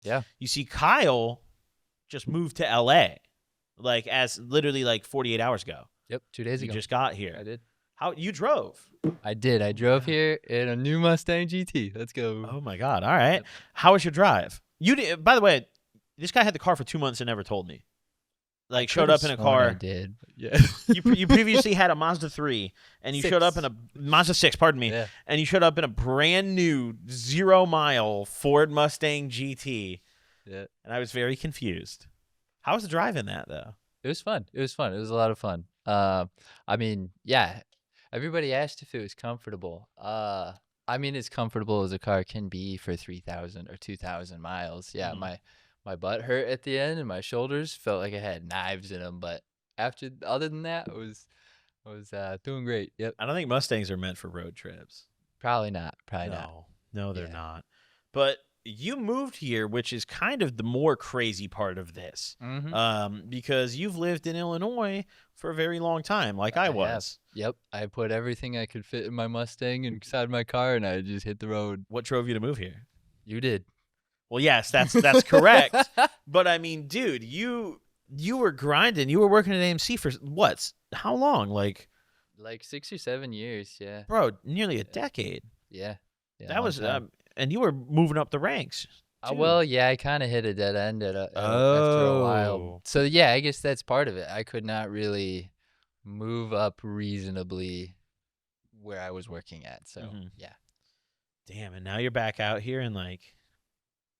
Yeah. You see, Kyle just moved to LA, like as literally like 48 hours ago. Yep, 2 days You ago. just got here. I did. How you drove? I did. I drove here in a new Mustang GT. Let's go. Oh my God! All right. Yep. How was your drive? You did. By the way, this guy had the car for 2 months and never told me. Like showed up in a car. I did. Yeah. You previously had a Mazda 3, and you showed up in a Mazda 6. Pardon me. Yeah. And you showed up in a brand new 0-mile Ford Mustang GT. Yeah. And I was very confused. How was the drive in that though? It was fun. It was fun. It was a lot of fun. I mean, yeah. Everybody asked if it was comfortable. I mean, as comfortable as a car can be for 3,000 or 2,000 miles. Yeah, my butt hurt at the end, and my shoulders felt like I had knives in them. But other than that, I was doing great. Yep. I don't think Mustangs are meant for road trips. Probably not. Probably not. No, they're Yeah. not. But you moved here, which is kind of the more crazy part of this, because you've lived in Illinois for a very long time, like I was. Yep. I put everything I could fit in my Mustang inside my car, and I just hit the road. What drove you to move here? You did. Well, yes, that's correct. But I mean, dude, you were grinding. You were working at AMC for what? How long? Like 6 or 7 years. Yeah. Bro, nearly a decade. Yeah. That was and you were moving up the ranks. Well, yeah, I kind of hit a dead end after a while. So yeah, I guess that's part of it. I could not really move up reasonably where I was working at. So yeah. Damn, and now you're back out here and like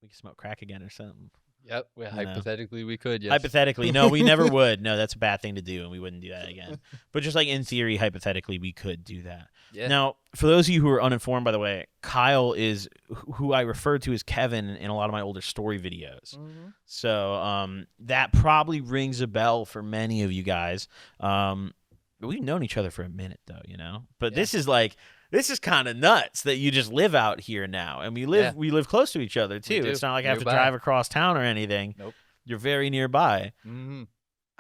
we can smoke crack again or something. Yep. Well, hypothetically, we could. Yes. Hypothetically, no, we never would. No, that's a bad thing to do, and we wouldn't do that again. But just like in theory, hypothetically, we could do that. Yeah. Now, for those of you who are uninformed, by the way, Kyle is who I refer to as Kevin in a lot of my older story videos. So that probably rings a bell for many of you guys. We've known each other for a minute, though, you know. But this is kind of nuts that you just live out here now, and we live close to each other too. It's not like I have to drive across town or anything. Nope. You're very nearby.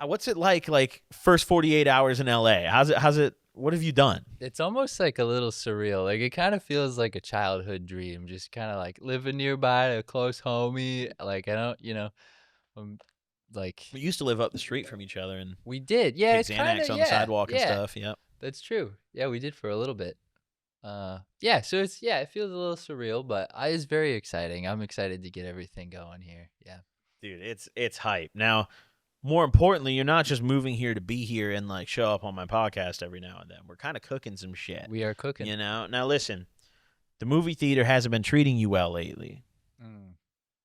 What's it like first 48 hours in LA? How's it? What have you done? It's almost like a little surreal. Like it kind of feels like a childhood dream, just kind of like living nearby, a close homie. Like I don't, like we used to live up the street from each other, and we did. Yeah, it's Xanax on the sidewalk and stuff. Yep, that's true. Yeah, we did for a little bit. So it feels a little surreal, but it's very exciting. I'm excited to get everything going here. Yeah. Dude, it's hype. Now, more importantly, you're not just moving here to be here and like show up on my podcast every now and then. We're kind of cooking some shit. We are cooking. You know? Now listen, the movie theater hasn't been treating you well lately.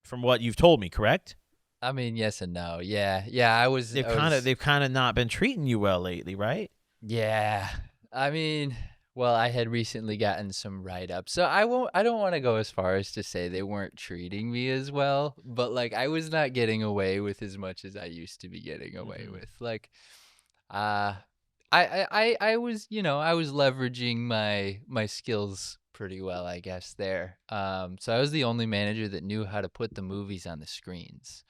From what you've told me, correct? I mean, yes and no. Yeah. They've kind of not been treating you well lately, right? Yeah. I mean, well, I had recently gotten some write-ups, so I don't want to go as far as to say they weren't treating me as well, but like I was not getting away with as much as I used to be getting away with. Like, I was, I was leveraging my skills pretty well, I guess there. So I was the only manager that knew how to put the movies on the screens.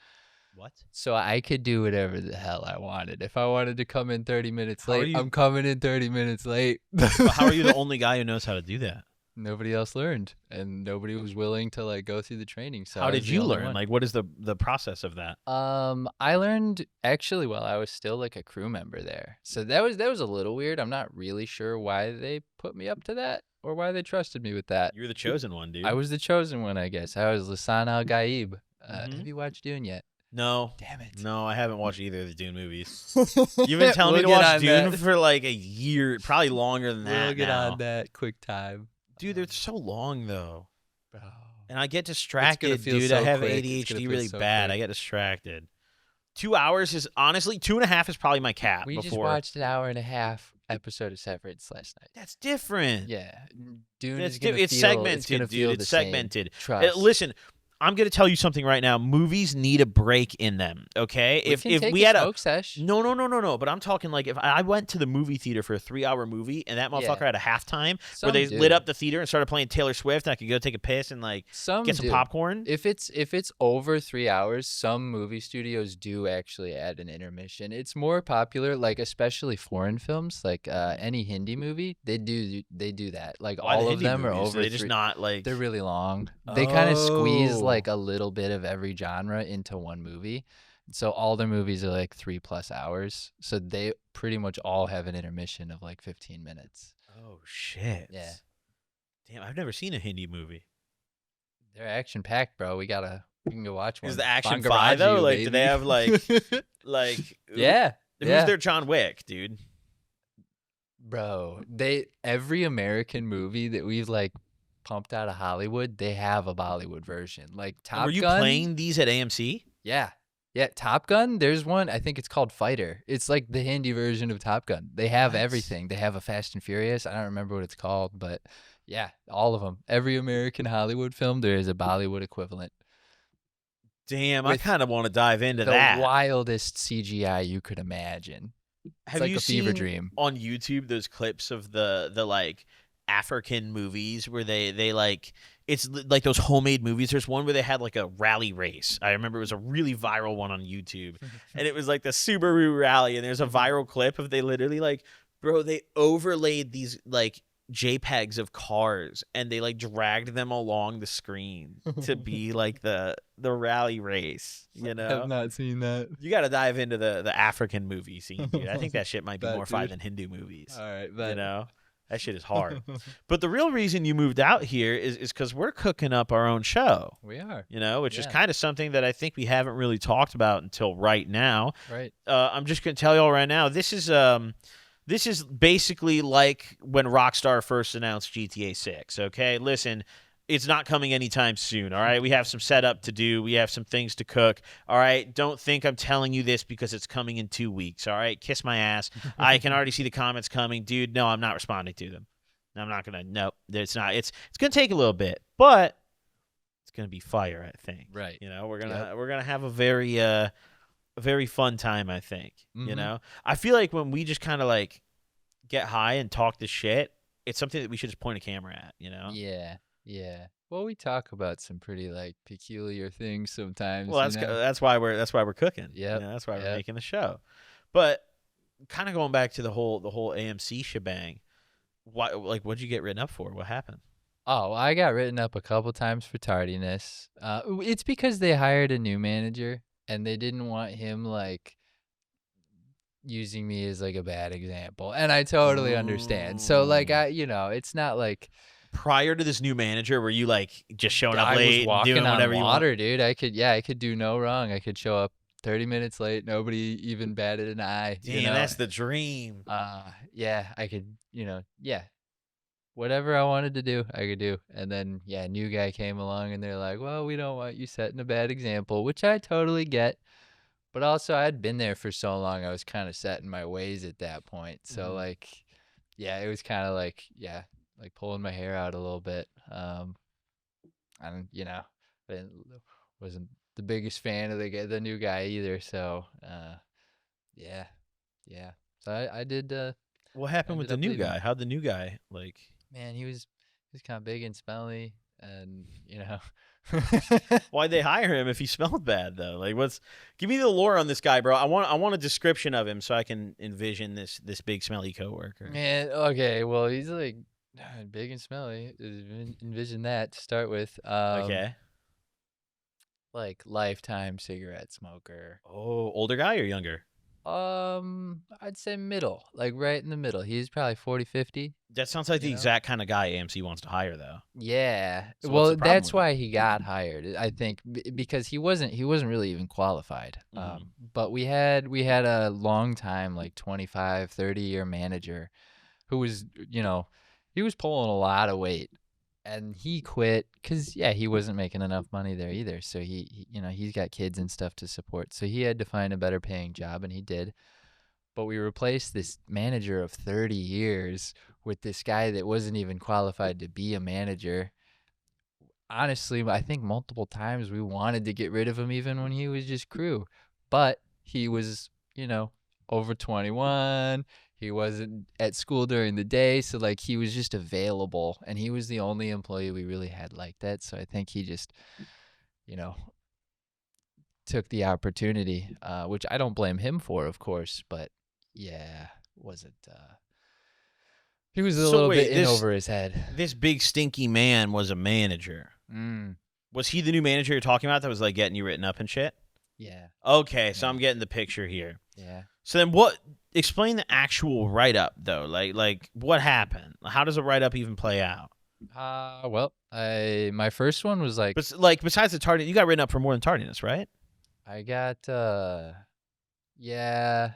What? So I could do whatever the hell I wanted. If I wanted to come in 30 minutes late, I'm coming in 30 minutes late. How are you the only guy who knows how to do that? Nobody else learned, and nobody was willing to like go through the training. So how did you learn? Like, what is the process of that? I learned actually while I was still like a crew member there. So that was a little weird. I'm not really sure why they put me up to that or why they trusted me with that. You're the chosen one, dude. I was the chosen one, I guess. I was Lisan Al Gaib. Have you watched Dune yet? No. Damn it. No, I haven't watched either of the Dune movies. You've been telling me to watch Dune for like a year, probably longer than that. We'll get on that quick time. Dude, they're so long though. Bro. And I get distracted, dude. I have ADHD really bad. I get distracted. 2 hours is honestly 2.5 is probably my cap. We just watched an hour and a half episode of Severance last night. That's different. Yeah. Dune is it's segmented, dude. It's segmented. Trust. Listen, I'm going to tell you something right now. Movies need a break in them, okay? If we had a smoke sesh. No. But I'm talking like if I went to the movie theater for a 3-hour movie and that motherfucker had a halftime where they lit up the theater and started playing Taylor Swift and I could go take a piss and like get some popcorn. If it's over 3 hours, some movie studios do actually add an intermission. It's more popular, like especially foreign films, like any Hindi movie, they do that. Like all of them are over. They're just not like they're really long. They kind of squeeze like a little bit of every genre into one movie. So all their movies are like 3+ hours. So they pretty much all have an intermission of like 15 minutes. Oh shit! Yeah. Damn, I've never seen a Hindi movie. They're action packed, bro. We can go watch Is one. the action fire though? Bangaraju, Like, do they baby. have like Yeah. who's Yeah. their John Wick, dude? Bro, every American movie that we've like pumped out of Hollywood, they have a Bollywood version. Like And were Top you Gun. playing these at AMC? Yeah. Yeah, Top Gun, there's one, I think it's called Fighter. It's like the Hindi version of Top Gun. They have What? everything. They have a Fast and Furious. I don't remember what it's called, but yeah, all of them. Every American Hollywood film, there is a Bollywood equivalent Damn, I with kind of want to dive into the that. wildest CGI you could imagine. It's Have like you a fever seen dream. on YouTube those clips of the like African movies where they like it's like those homemade movies? There's one where they had like a rally race. I remember it was a really viral one on YouTube, and it was like the Subaru rally. And there's a viral clip of they literally like, bro, they overlaid these like JPEGs of cars and they like dragged them along the screen to be like the rally race. You I know, have not seen that. you got to dive into the African movie scene, dude. I think that shit might be Bet, more fire dude. than Hindu movies. All right, You but know, that shit is hard. But the real reason you moved out here is because we're cooking up our own show. we are. You know, which is Yeah. kind of something that I think we haven't really talked about until right now. Right. I'm just gonna tell y'all right now. This is basically like when Rockstar first announced GTA 6. Okay, listen. It's not coming anytime soon, all right? We have some setup to do. We have some things to cook, all right? Don't think I'm telling you this because it's coming in 2 weeks, all right? Kiss my ass. I can already see the comments coming. Dude, no, I'm not responding to them. I'm not going to. Nope, it's not. It's going to take a little bit, but it's going to be fire, I think. Right. You know, we're going Yep. to we're going to have a very fun time, I think. You Mhm. know? I feel like when we just kind of like get high and talk this shit, it's something that we should just point a camera at, you know? Yeah. Yeah. Well, we talk about some pretty like peculiar things sometimes. Well, that's why we're cooking. Yep, You know, that's why we're yep. making the show. But kind of going back to the whole AMC shebang. What'd you get written up for? What happened? Oh, I got written up a couple times for tardiness. It's because they hired a new manager and they didn't want him like using me as like a bad example. And I totally understand. So like it's not like Prior to this new manager, were you like just showing up I late was and walking doing on whatever you want? water, dude. I could do no wrong. I could show up 30 minutes late. Nobody even batted an eye. Damn, that's the dream. Yeah, I could, yeah. Whatever I wanted to do, I could do. And then, yeah, new guy came along and they're like, well, we don't want you setting a bad example, which I totally get. But also, I'd been there for so long, I was kind of set in my ways at that point. So, like, yeah, it was kind of like, yeah, like pulling my hair out a little bit. And, I wasn't the biggest fan of the new guy either. So, yeah. So I did. What happened with ended the up new leaving. guy? How'd the new guy like? Man, he was kind of big and smelly, and Why'd they hire him if he smelled bad though? Like, give me the lore on this guy, bro. I want a description of him so I can envision this big smelly coworker. Man, okay, well, he's like big and smelly. Envision that to start with. Okay. Like lifetime cigarette smoker. Oh, older guy or younger? I'd say middle, like right in the middle. He's probably 40, 50. That sounds like the You know? exact kind of guy AMC wants to hire, though. Yeah. So what's Well, the problem that's with why he got hired. I think because he wasn't really even qualified. Mhm. But we had a long time, like 25, 30-year manager who was, he was pulling a lot of weight, and he quit because he wasn't making enough money there either. So he's got kids and stuff to support. So he had to find a better paying job, and he did. But we replaced this manager of 30 years with this guy that wasn't even qualified to be a manager. Honestly, I think multiple times we wanted to get rid of him even when he was just crew. But he was, over 21. He wasn't at school during the day, so like he was just available, and he was the only employee we really had like that. So I think he just, took the opportunity, which I don't blame him for, of course, but yeah, wasn't he was a So little wait, bit in over his head. This big stinky man was a manager. Was he the new manager you're talking about that was like getting you written up and shit? Yeah. Okay, so Yeah. I'm getting the picture here. Yeah. So then what explain the actual write up though. Like what happened? How does a write up even play out? Well, my first one was like But like besides the tardiness, you got written up for more than tardiness, right? I got yeah.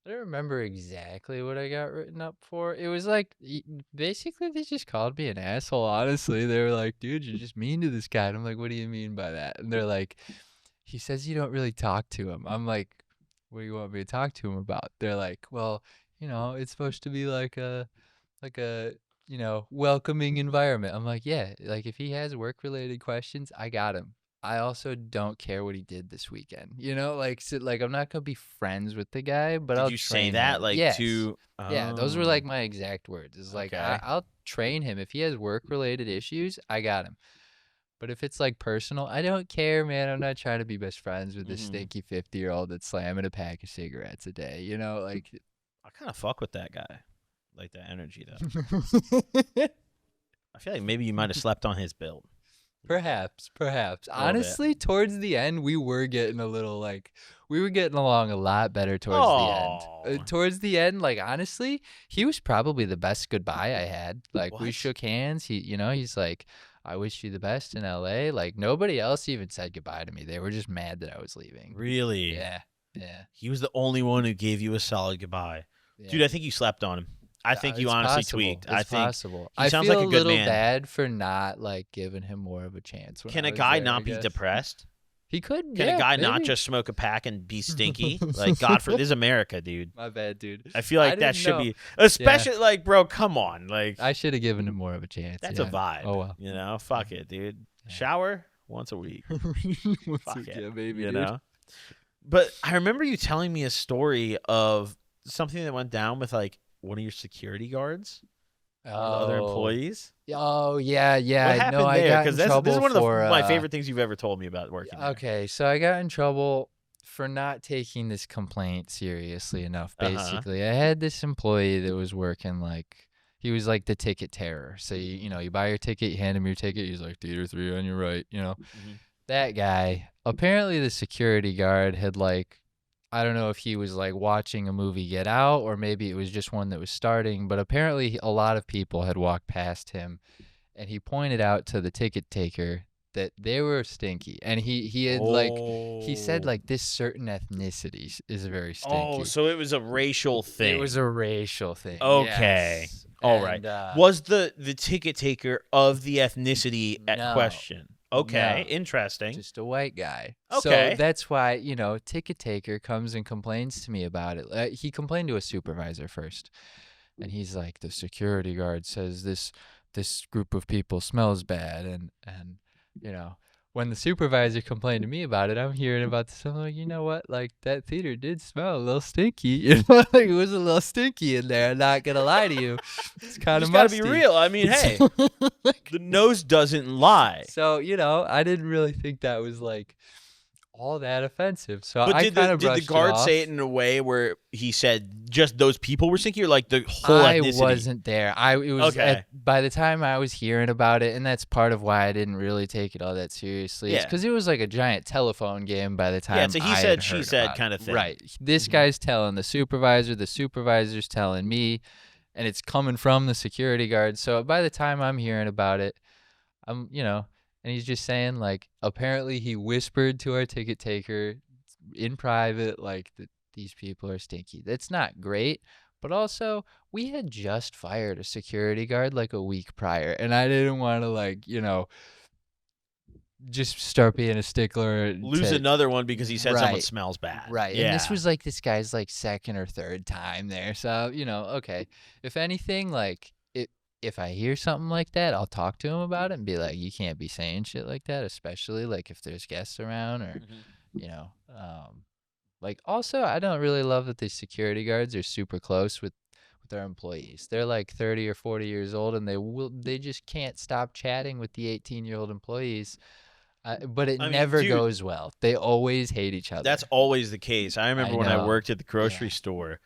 I don't remember exactly what I got written up for. It was like basically they just called me an asshole, honestly. They were like, "Dude, you're just mean to this guy." And I'm like, "What do you mean by that?" And they're like, "He says you don't really talk to him." I'm like, "What do you want me to talk to him about?" They're like, "Well, it's supposed to be like a welcoming environment." I'm like, yeah, like if he has work related questions, I got him. I also don't care what he did this weekend, like, so, like, I'm not gonna be friends with the guy, but Did I'll you say train that him. like Yes. to Yeah, those were Oh, like my exact words. It's like okay. I'll train him if he has work related issues. I got him. But if it's like personal, I don't care, man. I'm not trying to be best friends with this Mhm. stinky 50-year-old that's slamming a pack of cigarettes a day. Like I kind of fuck with that guy. Like that energy though. I feel like maybe you might have slept on his build. Perhaps. A little bit. Honestly, towards the end, we were getting a little we were getting along a lot better towards the end. Oh. Towards the end, like honestly, he was probably the best goodbye I had. Like we What? shook hands. He's like, "I wish you the best in LA." Like nobody else even said goodbye to me. They were just mad that I was leaving. Really? Yeah. Yeah. He was the only one who gave you a solid goodbye. Yeah. Dude, I think you slept on him. I think you It's honestly possible. tweaked. It's I think possible. he I sounds feel like a a good little man. bad for not like giving him more of a chance. Can a guy not be depressed? He could. Can Yeah, a guy not maybe. just smoke a pack and be stinky? Like, God, this is America, dude. My bad, dude. I feel like that didn't should know. be, especially like, bro, come on. Like, I should have given him more of a chance. that's yeah. a vibe. Oh, well. You know, fuck it, dude. Yeah. Shower once a week. Once Fuck again, it. baby, You dude. know? But I remember you telling me a story of something that went down with like one of your security guards, one of the other employees. Oh, yeah. What happened No, I there? got in Because trouble this is one of for, my favorite things you've ever told me about working there. Okay, so I got in trouble for not taking this complaint seriously enough, basically. I had this employee that was working he was like the ticket terror. So, you buy your ticket, you hand him your ticket, he's like, theater 3 on your right, That guy, apparently the security guard had I don't know if he was watching a movie Get Out or maybe it was just one that was starting, but apparently a lot of people had walked past him and he pointed out to the ticket taker that they were stinky. And he had he said this certain ethnicity is very stinky. Oh, so it was a racial thing. It was a racial thing. Okay. Yes. All right. Was the ticket taker of the ethnicity at No. question? Okay, No. interesting. Just a white guy. Okay. So that's why, ticket taker comes and complains to me about it. He complained to a supervisor first. And he's like, the security guard says this group of people smells bad. And when the supervisor complained to me about it, I'm hearing about this. I'm like, you know what? That theater did smell a little stinky. It was a little stinky in there. I'm not going to lie to you. It's kind of musty. Just gotta be real. I mean, hey, the nose doesn't lie. So, I didn't really think that was all that offensive. So But I did kind of the guard say it in a way where he said just those people were stinky, or like the whole ethnicity? I wasn't there. It was Okay. by the time I was hearing about it, and that's part of why I didn't really take it all that seriously. Yeah. Because it was like a giant telephone game by the time. Yeah, it's a he I said, had she heard said about kind it. of thing. Right. This guy's telling the supervisor's telling me, and it's coming from the security guard. So by the time I'm hearing about it, and he's just saying apparently he whispered to our ticket taker in private that these people are stinky. That's not great, but also we had just fired a security guard a week prior, and I didn't want to just start being a stickler. Lose another one because he said someone Right. smells bad. Right. Yeah. And this was this guy's second or third time there. So, okay. If anything, if I hear something like that, I'll talk to him about it and be like, you can't be saying shit like that, especially if there's guests around or, also, I don't really love that the security guards are super close with their employees. They're 30 or 40 years old and they just can't stop chatting with the 18-year-old employees. But it never goes well. They always hate each other. That's always the case. I remember when I worked at the grocery store,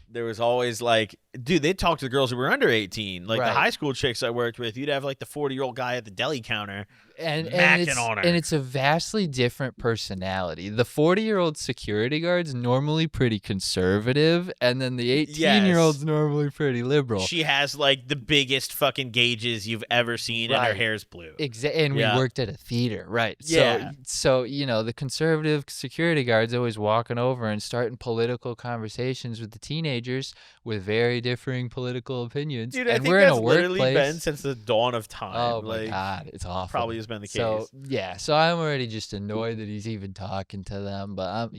There was always like, dude, they'd talk to the girls who were under 18. Like the Right. high school chicks I worked with, you'd have like the 40-year-old guy at the deli counter and macking on her. it's a vastly different personality. The 40-year-old security guard's normally pretty conservative, and then the 18-year-old's normally pretty liberal. She has like the biggest fucking gauges you've ever seen, and her hair's blue. And we worked at a theater, right? Yeah. So the conservative security guard's always walking over and starting political conversations with the teenagers with very differing political opinions. Dude, and I think we're that's in a literally workplace. been since the dawn of time. Oh like, my God, it's awful. Probably has been the case. So I'm already just annoyed that he's even talking to them. But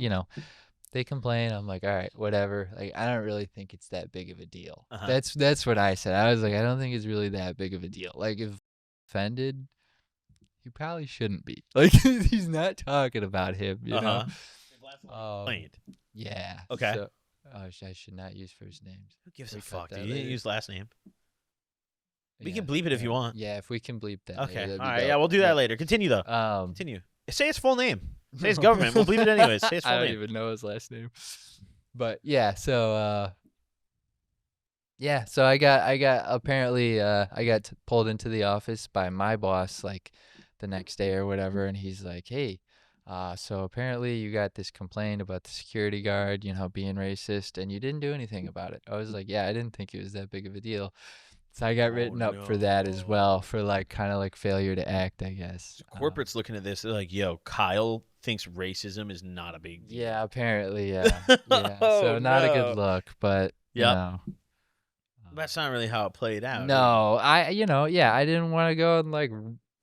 they complain. I'm like, all right, whatever. Like, I don't really think it's that big of a deal. That's what I said. I was like, I don't think it's really that big of a deal. Like, if offended, you probably shouldn't be. Like, he's not talking about him. You know. Yeah. Okay. So, I should not use first names. Who gives a fuck, dude? You didn't use last name. We can bleep it if you want. Yeah, if we can bleep that. Okay. Later, all right. Yeah, we'll do that later. Continue though. Continue. Say his full name. Say his government. We'll bleep it anyways. Say his full name. I don't even know his last name. But yeah, so so I got apparently I got pulled into the office by my boss like the next day or whatever, and he's like, "Hey, so apparently you got this complaint about the security guard, being racist, and you didn't do anything about it." I was like, "Yeah, I didn't think it was that big of a deal." So I got written up for that as well, for like kind of like failure to act, I guess. So corporate's looking at this, they're like, "Yo, Kyle thinks racism is not a big deal." Yeah, apparently, yeah. So not a good look, but that's not really how it played out. No, I didn't want to go and like.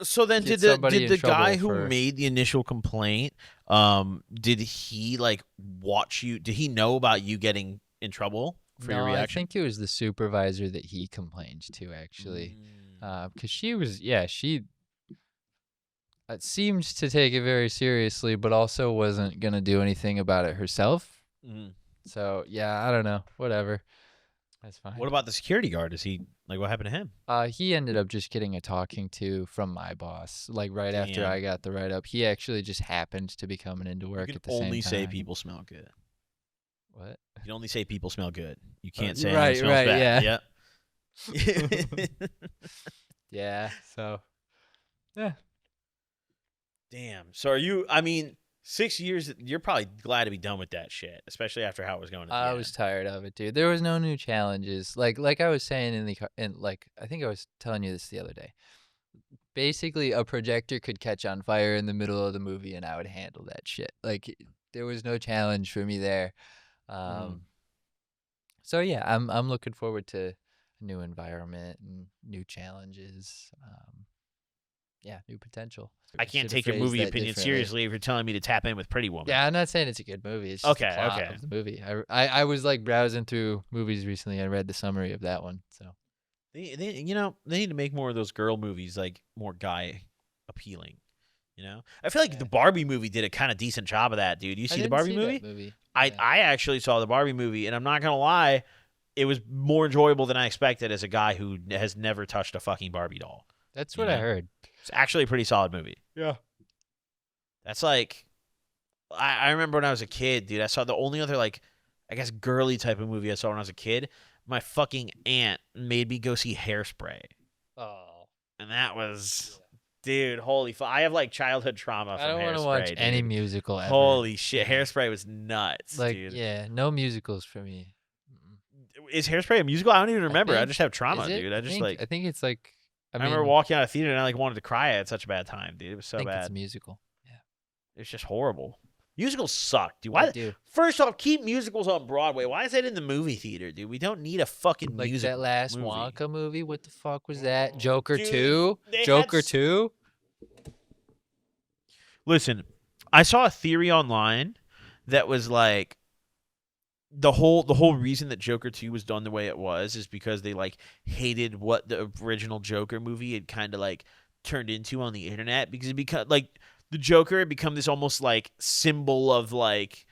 So then, did the guy who made the initial complaint, did he like watch you? Did he know about you getting in trouble for your reaction? I think it was the supervisor that he complained to, actually, because she seemed to take it very seriously, but also wasn't gonna do anything about it herself. So yeah, I don't know, whatever. That's fine. What about the security guard? Is he like, what happened to him? He ended up just getting a talking to from my boss, like right after I got the write up. He actually just happened to be coming into work at the same time. You can only say people smell good. What? You can only say people smell good. You can't say right, smells bad. Yeah. Yeah. So. Yeah. Damn. So are you? I mean, 6 years. You're probably glad to be done with that shit, especially after how it was going. I was tired of it, dude. There was no new challenges. Like I was saying I think I was telling you this the other day. Basically, a projector could catch on fire in the middle of the movie, and I would handle that shit. Like, there was no challenge for me there. So yeah, I'm looking forward to a new environment and new challenges. New potential. I can't take your movie opinion seriously if you're telling me to tap in with Pretty Woman. Yeah, I'm not saying it's a good movie. It's just the plot of the movie. I was like browsing through movies recently. I read the summary of that one. So they need to make more of those girl movies, like more guy appealing. I feel like the Barbie movie did a kind of decent job of that, dude. You see the Barbie movie? I actually saw the Barbie movie, and I'm not gonna lie, it was more enjoyable than I expected as a guy who has never touched a fucking Barbie doll. That's what I heard. It's actually a pretty solid movie. Yeah. That's like, I remember when I was a kid, dude, I saw the only other, like, I guess girly type of movie I saw when I was a kid. My fucking aunt made me go see Hairspray. Oh. And that was, dude, holy fuck. I have, like, childhood trauma from Hairspray. I don't want to watch any musical ever. Holy shit. Hairspray was nuts, like, dude. Yeah, no musicals for me. Is Hairspray a musical? I don't even remember. I just have trauma, dude. I think it's like, I remember walking out of theater and I like wanted to cry at such a bad time, dude. It was so bad. It's a musical. Yeah. It's just horrible. Musicals suck, dude. Why? First off, keep musicals on Broadway. Why is that in the movie theater, dude? We don't need a fucking musical. Like that last Wonka movie. What the fuck was that? Joker 2? Joker 2? Listen, I saw a theory online that was like, the whole reason that Joker 2 was done the way it was is because they like hated what the original Joker movie had kind of like turned into on the internet, because it become like the Joker had become this almost like symbol of like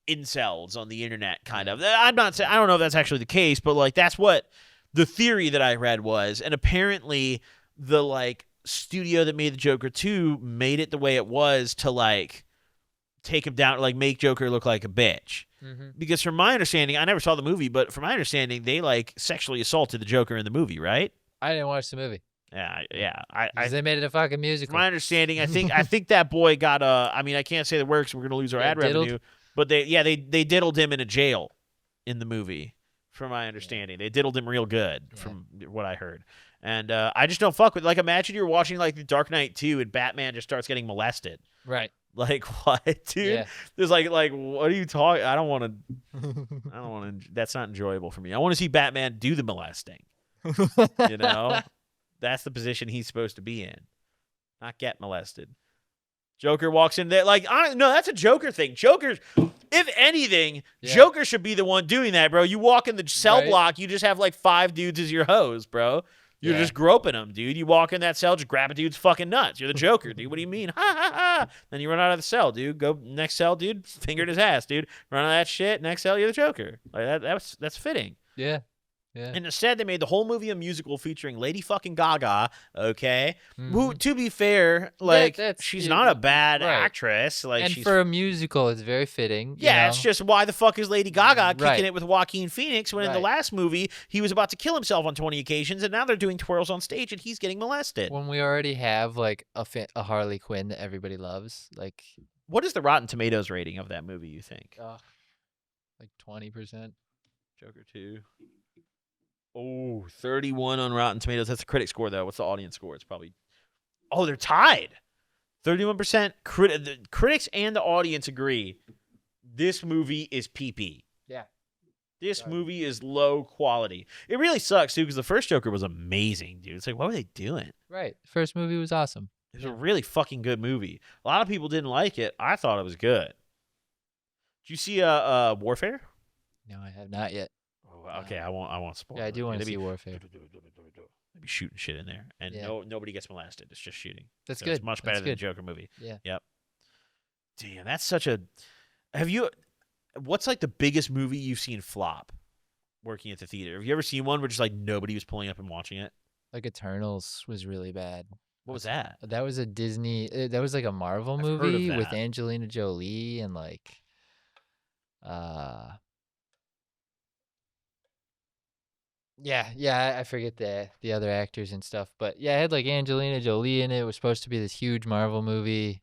incels on the internet kind of. I'm not saying, I don't know if that's actually the case, but like that's what the theory that I read was. And apparently the like studio that made the Joker 2 made it the way it was to like take him down, like make Joker look like a bitch. Because from my understanding, I never saw the movie, but from my understanding, they like sexually assaulted the Joker in the movie, right? I didn't watch the movie. Yeah. 'Cause they made it a fucking musical. From my understanding, I think that boy got I mean, I can't say the words. We're gonna lose our ad diddled. revenue, but they diddled him in a jail in the movie. From my understanding, they diddled him real good. From what I heard. And I just don't fuck with. Like, imagine you're watching like The Dark Knight 2 and Batman just starts getting molested. Right. Like, what, dude? Yeah. There's like what are you talking? I don't want to. That's not enjoyable for me. I want to see Batman do the molesting. You know, that's the position he's supposed to be in, not get molested. Joker walks in there like, no, that's a Joker thing. Joker's, if anything, Joker should be the one doing that, bro. You walk in the cell block, you just have like 5 dudes as your hoes, bro. You're just groping them, dude. You walk in that cell, just grab a dude's fucking nuts. You're the Joker, dude. What do you mean? Ha, ha, ha. Then you run out of the cell, dude. Go next cell, dude. Fingered his ass, dude. Run out of that shit. Next cell, you're the Joker. Like that's fitting. Yeah. Yeah. And instead, they made the whole movie a musical featuring Lady fucking Gaga, okay? Who, to be fair, like, she's not a bad actress. Like, and for a musical, it's very fitting. Yeah, it's just why the fuck is Lady Gaga kicking it with Joaquin Phoenix when in the last movie, he was about to kill himself on 20 occasions, and now they're doing twirls on stage, and he's getting molested. When we already have, like, a Harley Quinn that everybody loves, like... What is the Rotten Tomatoes rating of that movie, you think? Like 20%. Joker 2. Oh, 31 on Rotten Tomatoes. That's the critic score, though. What's the audience score? It's probably... Oh, they're tied. 31%. The critics and the audience agree. This movie is pee-pee. Yeah. This movie is low quality. It really sucks, too, because the first Joker was amazing, dude. It's like, what were they doing? Right. The first movie was awesome. It was a really fucking good movie. A lot of people didn't like it. I thought it was good. Did you see Warfare? No, I have not yet. Okay, I won't spoil. Yeah, I do want to see Warfare. They'd be shooting shit in there, and nobody gets molested. It's just shooting. That's so good. It's much better than the Joker movie. Yeah. Yep. Damn, that's such a. What's like the biggest movie you've seen flop? Working at the theater. Have you ever seen one where just like nobody was pulling up and watching it? Like Eternals was really bad. What was that? That was a Disney. That was like a Marvel movie with Angelina Jolie and like. Yeah, I forget the other actors and stuff, but yeah, it had like Angelina Jolie in it. It was supposed to be this huge Marvel movie.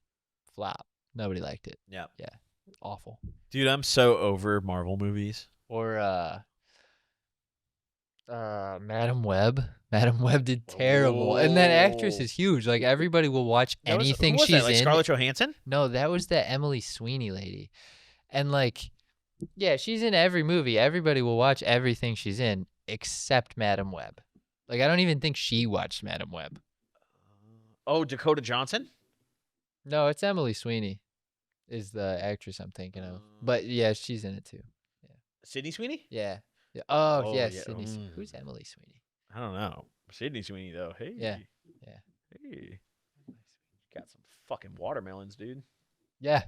Flop. Nobody liked it. Yeah. Yeah. Awful. Dude, I'm so over Marvel movies. Or Madam Web. Madam Web did terrible. And that actress is huge. Like everybody will watch anything she's that? Like in. Scarlett Johansson? No, that was the Emily Sweeney lady. And like, yeah, she's in every movie. Everybody will watch everything she's in except Madam Web. Like I don't even think she watched Madam Web. Oh, Dakota Johnson? No, it's Emily Sweeney is the actress I'm thinking of. But yeah, she's in it too. Yeah. Sydney Sweeney? Yeah. Oh yes, Sydney. Who's Emily Sweeney? I don't know. Sydney Sweeney though. Hey. Yeah. Hey. Got some fucking watermelons, dude. Yeah.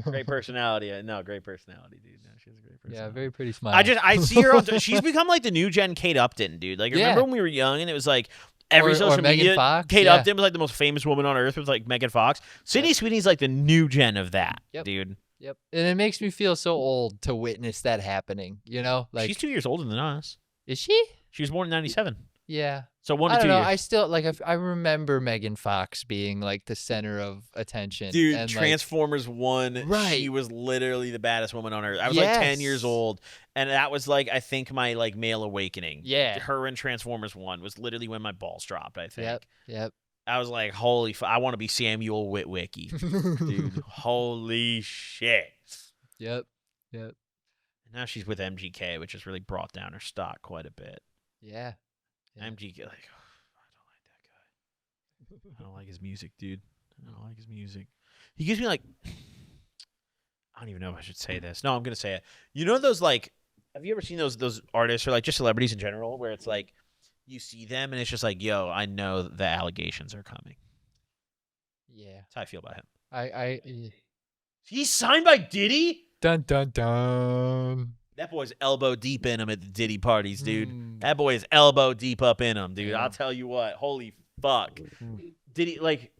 Great personality. No, great personality, dude. No, she has a great personality. Yeah, very pretty smile. I see her on. She's become like the new gen Kate Upton, dude. Like remember when we were young and it was like every social media. Fox, Kate Upton was like the most famous woman on earth with like Megan Fox. Sydney Sweeney's like the new gen of that, dude. Yep. And it makes me feel so old to witness that happening. You know, like she's 2 years older than us. Is she? She was born in '97. Yeah. So 1 to 2 I don't know. years. I still like. I remember Megan Fox being like the center of attention. Dude, and, Transformers 1. Right. She was literally the baddest woman on earth. I was like 10 years old, and that was like I think my like male awakening. Yeah. Her and Transformers 1 was literally when my balls dropped. I think. Yep. I was like, holy! I want to be Samuel Witwicky, dude. Holy shit. Yep. And now she's with MGK, which has really brought down her stock quite a bit. Yeah. MGK, like, I don't like that guy. I don't like his music, dude. I don't like his music. He gives me like, I don't even know if I should say this. No, I'm gonna say it. You know those like, have you ever seen those artists or like just celebrities in general, where it's like, you see them and it's just like, yo, I know the allegations are coming. Yeah. That's how I feel about him. He's signed by Diddy? Dun dun dun. That boy's elbow deep in him at the Diddy parties, dude. That boy is elbow deep up in him, dude. Yeah. I'll tell you what. Holy fuck. Diddy, like...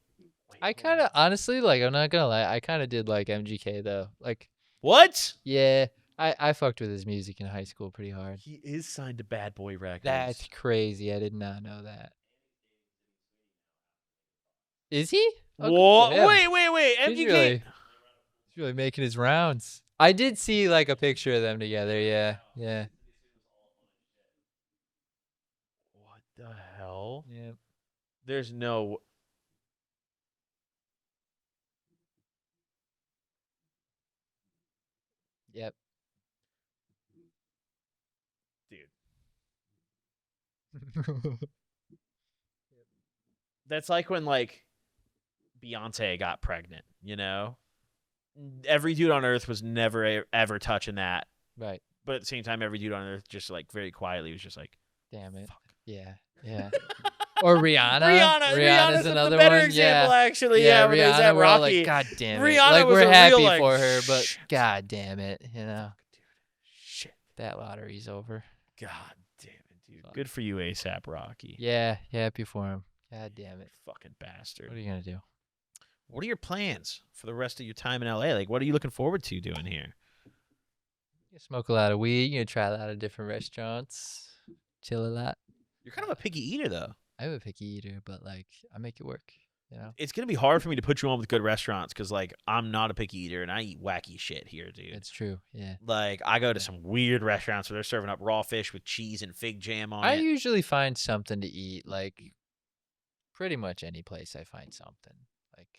I kind of, honestly, like, I'm not going to lie. I kind of did like MGK, though. Like, What? Yeah, I fucked with his music in high school pretty hard. He is signed to Bad Boy Records. That's crazy. I did not know that. Is he? Oh, good for What? him. Wait. He's MGK. he's really making his rounds. I did see like a picture of them together. Yeah, yeah, What the hell? yeah. There's no. Yep. Dude. That's like when like Beyonce got pregnant, you know? Every dude on earth was never ever touching that. Right. But at the same time, every dude on earth just like very quietly was just like, Damn it. fuck. Yeah. Yeah. Or Rihanna. Rihanna's another the better one. example, Yeah. actually. Yeah, when there's that we're all Rocky. like, God damn it. Rihanna like was we're a real, happy like, for her, but shit. God damn it, you know. Shit. That lottery's over. God damn it, dude. Fuck. Good for you, ASAP Rocky. Yeah, happy for him. God damn it. Fucking bastard. What are you gonna do? What are your plans for the rest of your time in LA? Like, what are you looking forward to doing here? You smoke a lot of weed. You try a lot of different restaurants. Chill a lot. You're kind of a picky eater, though. I'm a picky eater, but like I make it work. You know. It's gonna be hard for me to put you on with good restaurants because, like, I'm not a picky eater and I eat wacky shit here, dude. It's true. Yeah. Like, I go to some weird restaurants where they're serving up raw fish with cheese and fig jam on I it. usually find something to eat. Like pretty much any place I find something. Like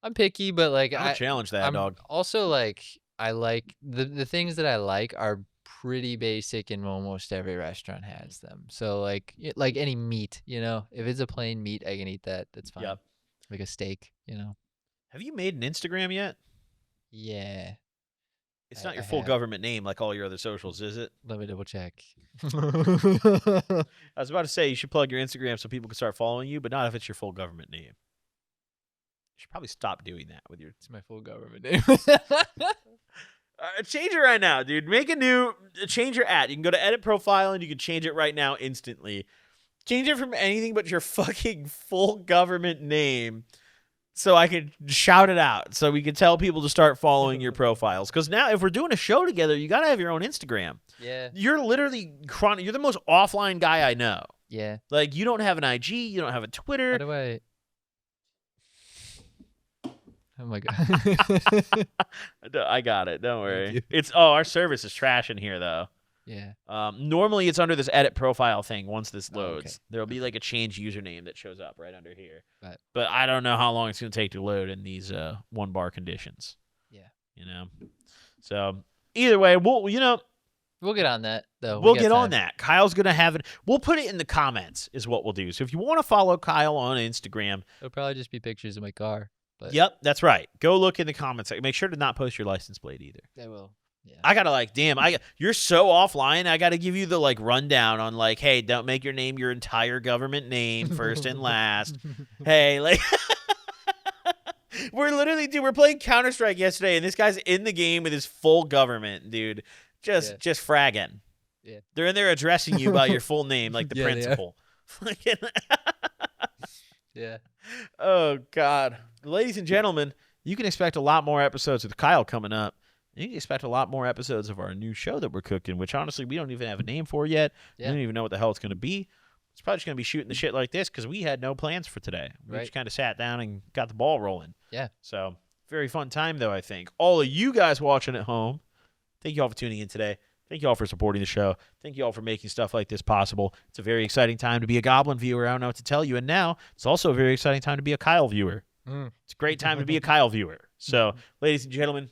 I'm picky, but like I'll challenge that, I'm dog. also like I like the things that I like are pretty basic and almost every restaurant has them. So like any meat, you know, if it's a plain meat, I can eat that. That's fine. Yep. Like a steak, you know. Have you made an Instagram yet? Yeah. It's not your I full have. government name like all your other socials, is it? Let me double check. I was about to say you should plug your Instagram so people can start following you, but not if it's your full government name. You should probably stop doing that with your. It's my full government name. Change it right now, dude. Change your @ You can go to edit profile and you can change it right now instantly. Change it from anything but your fucking full government name so I can shout it out so we can tell people to start following your profiles. Because now if we're doing a show together, you got to have your own Instagram. Yeah. You're literally you're the most offline guy I know. Yeah. Like, you don't have an IG, you don't have a How Twitter. do I? Oh my god. I got it. Don't worry. you. Our service is trash in here though. Yeah. Normally it's under this edit profile thing. Once this Oh, loads, okay. there'll be like a change username that shows up right under here. Right. But I don't know how long it's gonna take to load in these 1-bar conditions. Yeah. You know. So either way, we'll get on that though. We'll We got get on time. that. Kyle's gonna have it. We'll put it in the comments. Is what we'll do. So if you want to follow Kyle on Instagram, It'll probably just be pictures of my car. But yep, that's right. Go look in the comments. Make sure to not post your license plate either. I will. Yeah. I gotta you're so offline. I gotta give you the rundown on hey, don't make your name your entire government name first and last. Hey, we're playing Counter-Strike yesterday, and this guy's in the game with his full government, dude. Just fragging. Yeah. They're in there addressing you by your full name, like the Yeah, they are. principal. Yeah. Oh God, ladies and gentlemen, you can expect a lot more episodes with Kyle coming up. You can expect a lot more episodes of our new show that we're cooking, which honestly we don't even have a name for yet. Yeah. We don't even know what the hell it's going to be. It's probably just going to be shooting the shit like this because we had no plans for today. We Right. just kind of sat down and got the ball rolling. Yeah. So very fun time though, I think. All of you guys watching at home, thank you all for tuning in today. Thank you all for supporting the show. Thank you all for making stuff like this possible. It's a very exciting time to be a Goblin viewer. I don't know what to tell you. And now it's also a very exciting time to be a Kyle viewer. It's a great time to be a Kyle viewer. So, ladies and gentlemen,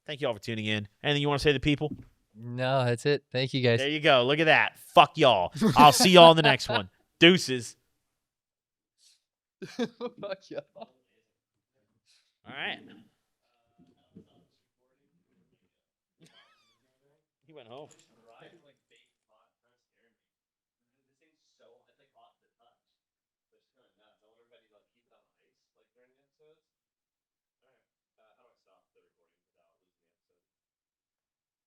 thank you all for tuning in. Anything you want to say to the people? No, that's it. Thank you guys. There you go. Look at that. Fuck y'all. I'll see y'all in the next one. Deuces. Fuck y'all. All right. He went home.